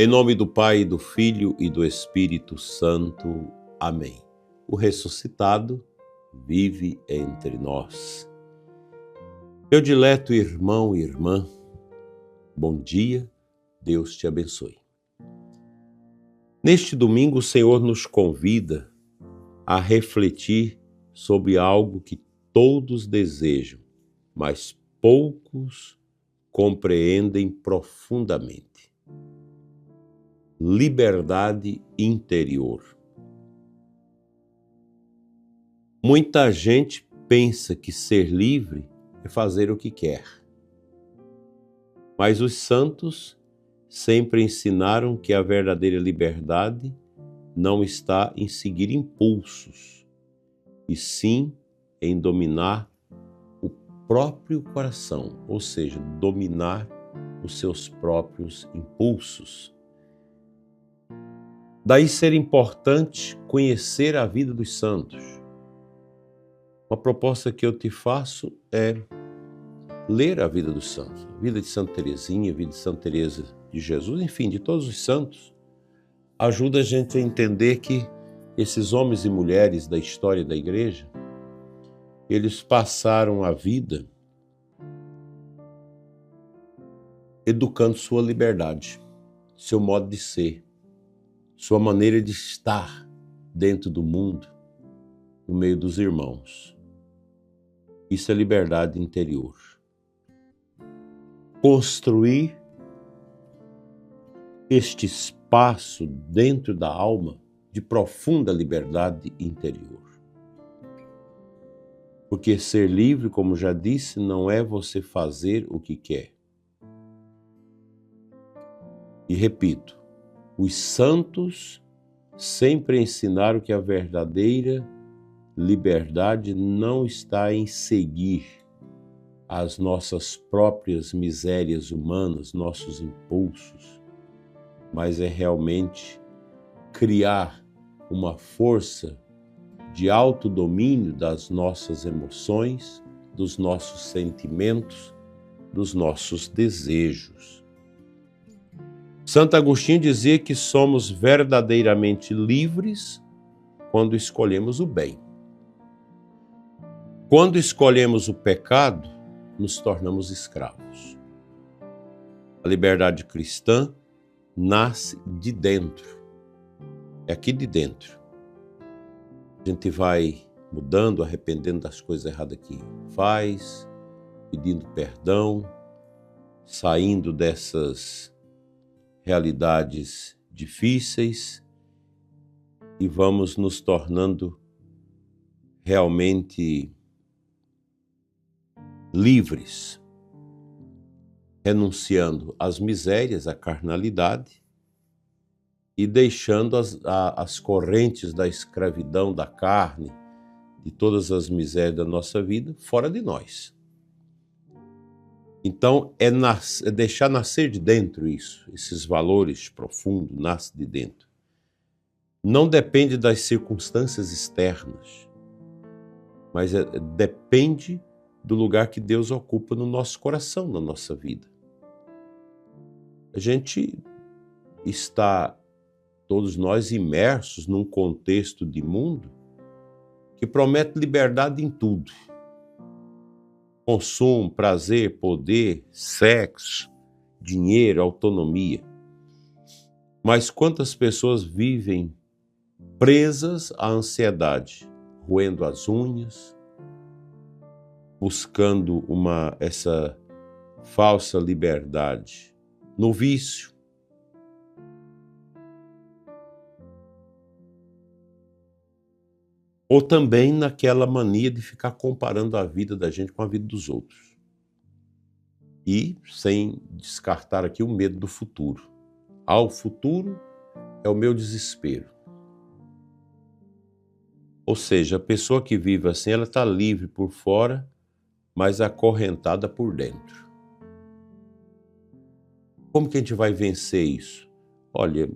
Em nome do Pai, do Filho e do Espírito Santo. Amém. O ressuscitado vive entre nós. Meu dileto irmão e irmã, bom dia, Deus te abençoe. Neste domingo, o Senhor nos convida a refletir sobre algo que todos desejam, mas poucos compreendem profundamente. Liberdade interior. Muita gente pensa que ser livre é fazer o que quer. Mas os santos sempre ensinaram que a verdadeira liberdade não está em seguir impulsos, e sim em dominar o próprio coração, ou seja, dominar os seus próprios impulsos. Daí ser importante conhecer a vida dos santos. Uma proposta que eu te faço é ler a vida dos santos, a vida de Santa Teresinha, a vida de Santa Teresa de Jesus, enfim, de todos os santos. Ajuda a gente a entender que esses homens e mulheres da história da igreja, eles passaram a vida educando sua liberdade, seu modo de ser, sua maneira de estar dentro do mundo, no meio dos irmãos. Isso é liberdade interior. Construir este espaço dentro da alma de profunda liberdade interior. Porque ser livre, como já disse, não é você fazer o que quer. E repito, os santos sempre ensinaram que a verdadeira liberdade não está em seguir as nossas próprias misérias humanas, nossos impulsos, mas é realmente criar uma força de autodomínio das nossas emoções, dos nossos sentimentos, dos nossos desejos. Santo Agostinho dizia que somos verdadeiramente livres quando escolhemos o bem. Quando escolhemos o pecado, nos tornamos escravos. A liberdade cristã nasce de dentro. É aqui de dentro. A gente vai mudando, arrependendo das coisas erradas que faz, pedindo perdão, saindo dessas realidades difíceis e vamos nos tornando realmente livres, renunciando às misérias, à carnalidade e deixando as correntes da escravidão, da carne, de todas as misérias da nossa vida fora de nós. Então, é deixar nascer de dentro isso, esses valores profundos, nasce de dentro. Não depende das circunstâncias externas, mas depende do lugar que Deus ocupa no nosso coração, na nossa vida. A gente está, todos nós, imersos num contexto de mundo que promete liberdade em tudo. Consumo, prazer, poder, sexo, dinheiro, autonomia. Mas quantas pessoas vivem presas à ansiedade, roendo as unhas, buscando essa falsa liberdade no vício. Ou também naquela mania de ficar comparando a vida da gente com a vida dos outros. E sem descartar aqui o medo do futuro. O futuro é o meu desespero. Ou seja, a pessoa que vive assim, ela está livre por fora, mas acorrentada por dentro. Como que a gente vai vencer isso? Olha,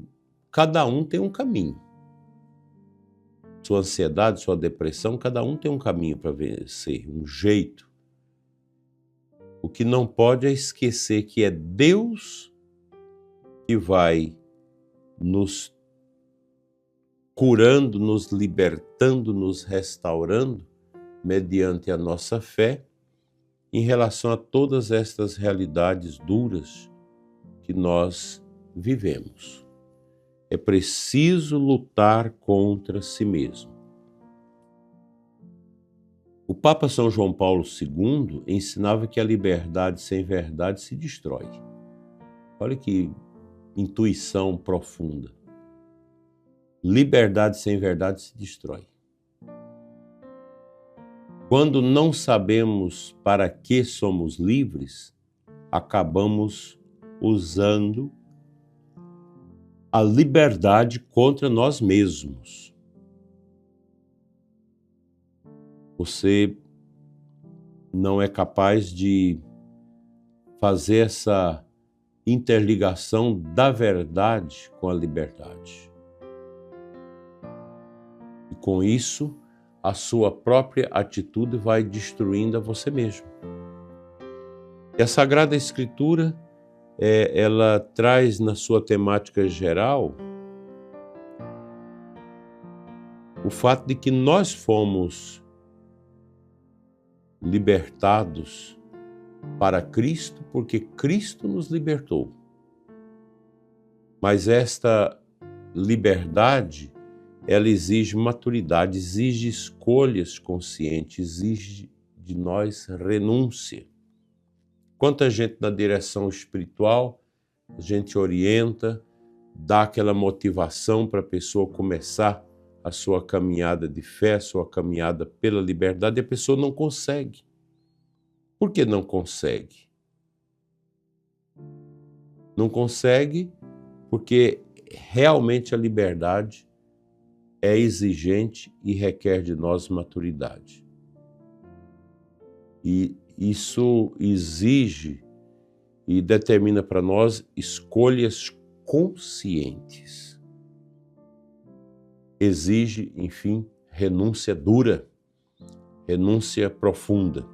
cada um tem um caminho. Sua ansiedade, sua depressão, cada um tem um caminho para vencer, um jeito. O que não pode é esquecer que é Deus que vai nos curando, nos libertando, nos restaurando, mediante a nossa fé, em relação a todas estas realidades duras que nós vivemos. É preciso lutar contra si mesmo. O Papa São João Paulo II ensinava que a liberdade sem verdade se destrói. Olha que intuição profunda. Liberdade sem verdade se destrói. Quando não sabemos para que somos livres, acabamos usando a liberdade contra nós mesmos. Você não é capaz de fazer essa interligação da verdade com a liberdade. E com isso, a sua própria atitude vai destruindo a você mesmo. E a Sagrada Escritura, ela traz na sua temática geral o fato de que nós fomos libertados para Cristo porque Cristo nos libertou. Mas esta liberdade, ela exige maturidade, exige escolhas conscientes, exige de nós renúncia. Quanta gente na direção espiritual, a gente orienta, dá aquela motivação para a pessoa começar a sua caminhada de fé, a sua caminhada pela liberdade, e a pessoa não consegue. Por que não consegue? Não consegue porque realmente a liberdade é exigente e requer de nós maturidade. E isso exige e determina para nós escolhas conscientes. Exige, enfim, renúncia dura, renúncia profunda.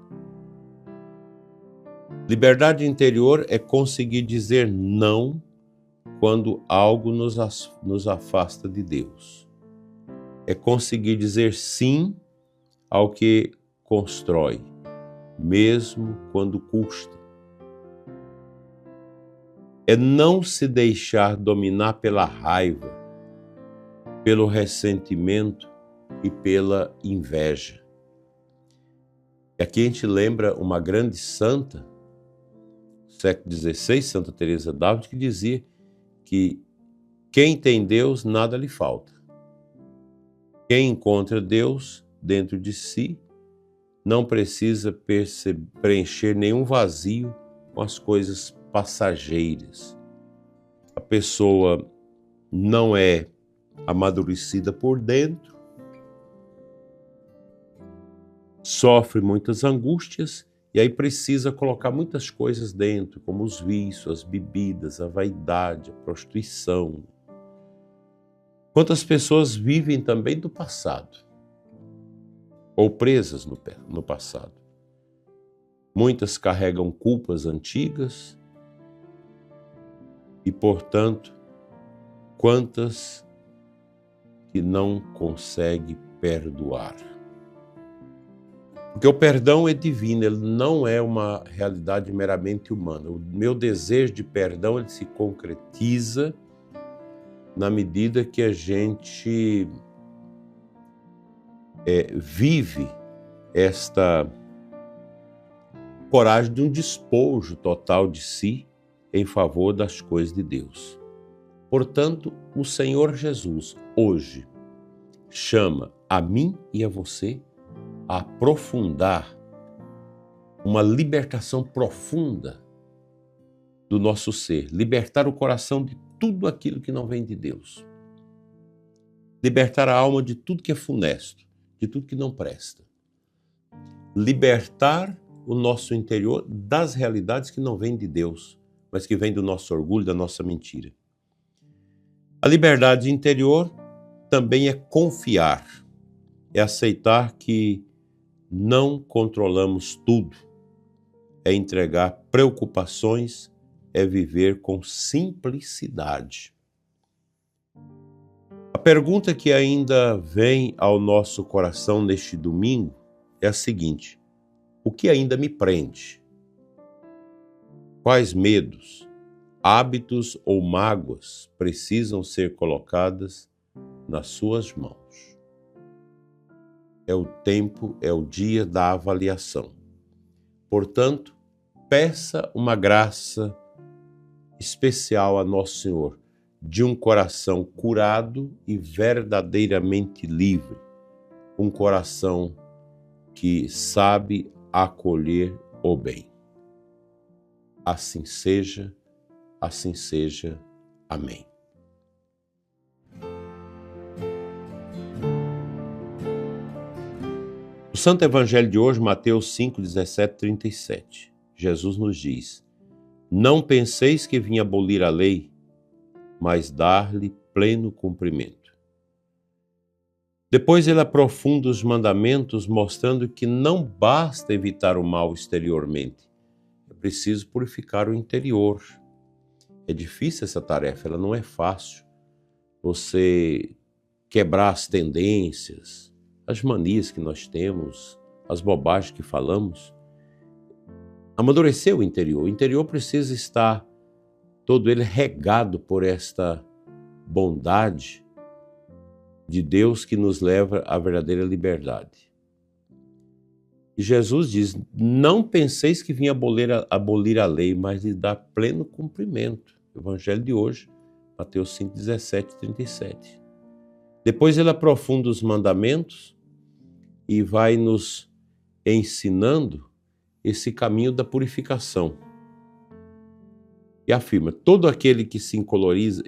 Liberdade interior é conseguir dizer não quando algo nos afasta de Deus. É conseguir dizer sim ao que constrói, mesmo quando custa. É não se deixar dominar pela raiva, pelo ressentimento e pela inveja. E aqui a gente lembra uma grande santa, século XVI, Santa Teresa d'Ávila, que dizia que quem tem Deus, nada lhe falta. Quem encontra Deus dentro de si não precisa preencher nenhum vazio com as coisas passageiras. A pessoa não é amadurecida por dentro, sofre muitas angústias e aí precisa colocar muitas coisas dentro, como os vícios, as bebidas, a vaidade, a prostituição. Quantas pessoas vivem também do passado, ou presas no passado. Muitas carregam culpas antigas e, portanto, quantas que não conseguem perdoar. Porque o perdão é divino, ele não é uma realidade meramente humana. O meu desejo de perdão, ele se concretiza na medida que a gente vive esta coragem de um despojo total de si em favor das coisas de Deus. Portanto, o Senhor Jesus hoje chama a mim e a você a aprofundar uma libertação profunda do nosso ser, libertar o coração de tudo aquilo que não vem de Deus, libertar a alma de tudo que é funesto, de tudo que não presta, libertar o nosso interior das realidades que não vêm de Deus, mas que vêm do nosso orgulho, da nossa mentira. A liberdade interior também é confiar, é aceitar que não controlamos tudo, é entregar preocupações, é viver com simplicidade. pergunta que ainda vem ao nosso coração neste domingo é a seguinte: o que ainda me prende? Quais medos, hábitos ou mágoas precisam ser colocadas nas suas mãos? É o tempo, é o dia da avaliação. Portanto, peça uma graça especial a Nosso Senhor, de um coração curado e verdadeiramente livre, um coração que sabe acolher o bem. Assim seja, assim seja. Amém. O Santo Evangelho de hoje, Mateus 5, 17, 37. Jesus nos diz: não penseis que vim abolir a lei, mas dar-lhe pleno cumprimento. Depois ele aprofunda os mandamentos, mostrando que não basta evitar o mal exteriormente, é preciso purificar o interior. É difícil essa tarefa, ela não é fácil. Você quebrar as tendências, as manias que nós temos, as bobagens que falamos, amadurecer o interior. O interior precisa estar todo ele regado por esta bondade de Deus que nos leva à verdadeira liberdade. E Jesus diz: não penseis que vim abolir a lei, mas lhe dar pleno cumprimento. Evangelho de hoje, Mateus 5, 17 e 37. Depois ele aprofunda os mandamentos e vai nos ensinando esse caminho da purificação. E afirma: todo aquele que se encoleriza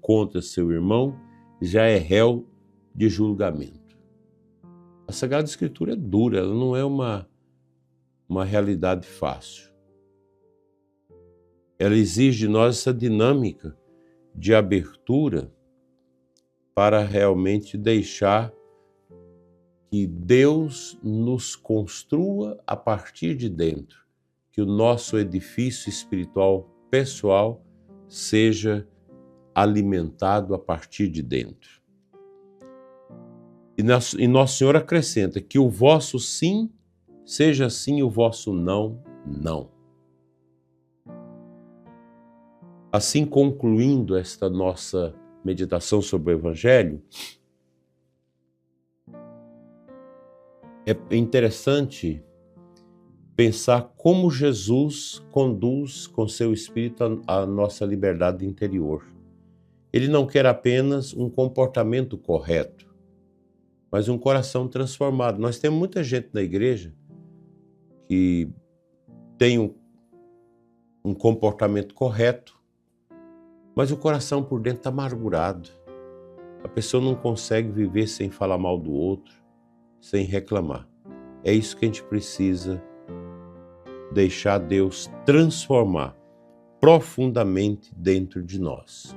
contra seu irmão já é réu de julgamento. A Sagrada Escritura é dura, ela não é uma realidade fácil. Ela exige de nós essa dinâmica de abertura para realmente deixar que Deus nos construa a partir de dentro, que o nosso edifício espiritual pessoal seja alimentado a partir de dentro. E Nosso Senhor acrescenta que o vosso sim seja sim, o vosso não, não. Assim, concluindo esta nossa meditação sobre o Evangelho, é interessante pensar como Jesus conduz com seu Espírito a nossa liberdade interior. Ele não quer apenas um comportamento correto, mas um coração transformado. Nós temos muita gente na igreja que tem um comportamento correto, mas o coração por dentro está amargurado. A pessoa não consegue viver sem falar mal do outro, sem reclamar. É isso que a gente precisa deixar Deus transformar profundamente dentro de nós.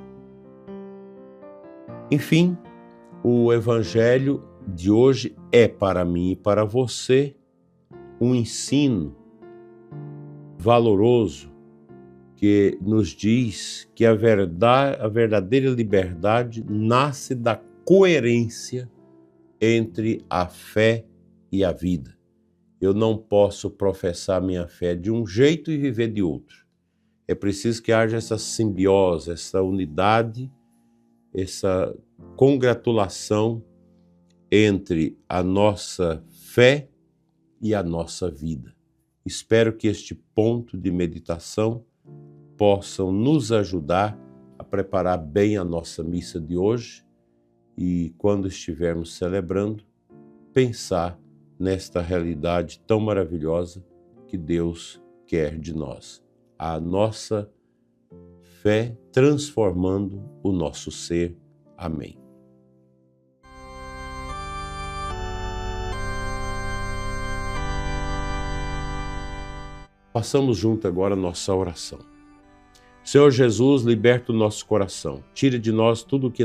Enfim, o Evangelho de hoje é para mim e para você um ensino valoroso que nos diz que a verdadeira liberdade nasce da coerência entre a fé e a vida. Eu não posso professar minha fé de um jeito e viver de outro. É preciso que haja essa simbiose, essa unidade, essa congratulação entre a nossa fé e a nossa vida. Espero que este ponto de meditação possam nos ajudar a preparar bem a nossa missa de hoje e, quando estivermos celebrando, pensar nesta realidade tão maravilhosa que Deus quer de nós. A nossa fé transformando o nosso ser. Amém. Façamos junto agora a nossa oração. Senhor Jesus, liberta o nosso coração. Tire de nós tudo que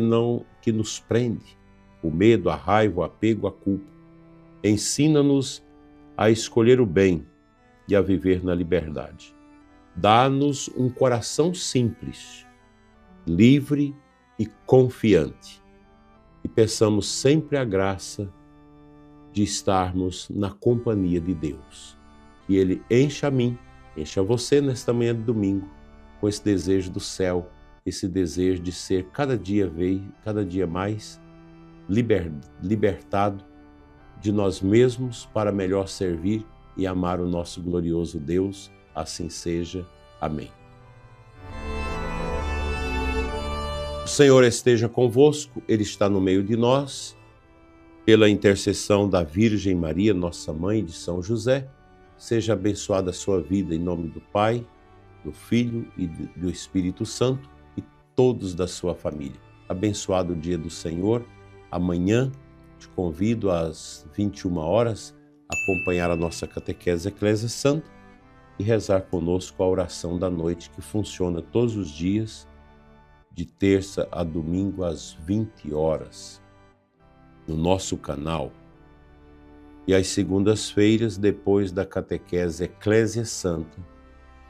nos prende, o medo, a raiva, o apego, a culpa. Ensina-nos a escolher o bem e a viver na liberdade. Dá-nos um coração simples, livre e confiante. E peçamos sempre a graça de estarmos na companhia de Deus. Que Ele encha a mim, encha você nesta manhã de domingo, com esse desejo do céu, esse desejo de ser cada dia mais libertado de nós mesmos para melhor servir e amar o nosso glorioso Deus. Assim seja. Amém. O Senhor esteja convosco, Ele está no meio de nós. Pela intercessão da Virgem Maria, nossa mãe, de São José, seja abençoada a sua vida em nome do Pai, do Filho e do Espírito Santo e todos da sua família. Abençoado o dia do Senhor. Amanhã te convido às 21 horas a acompanhar a nossa catequese Eclésia Santa e rezar conosco a oração da noite, que funciona todos os dias, de terça a domingo às 20 horas, no nosso canal. E às segundas-feiras, depois da catequese Eclésia Santa,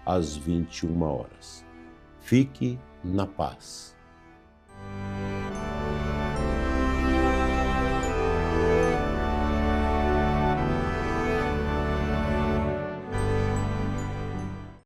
às 21 horas. Fique na paz.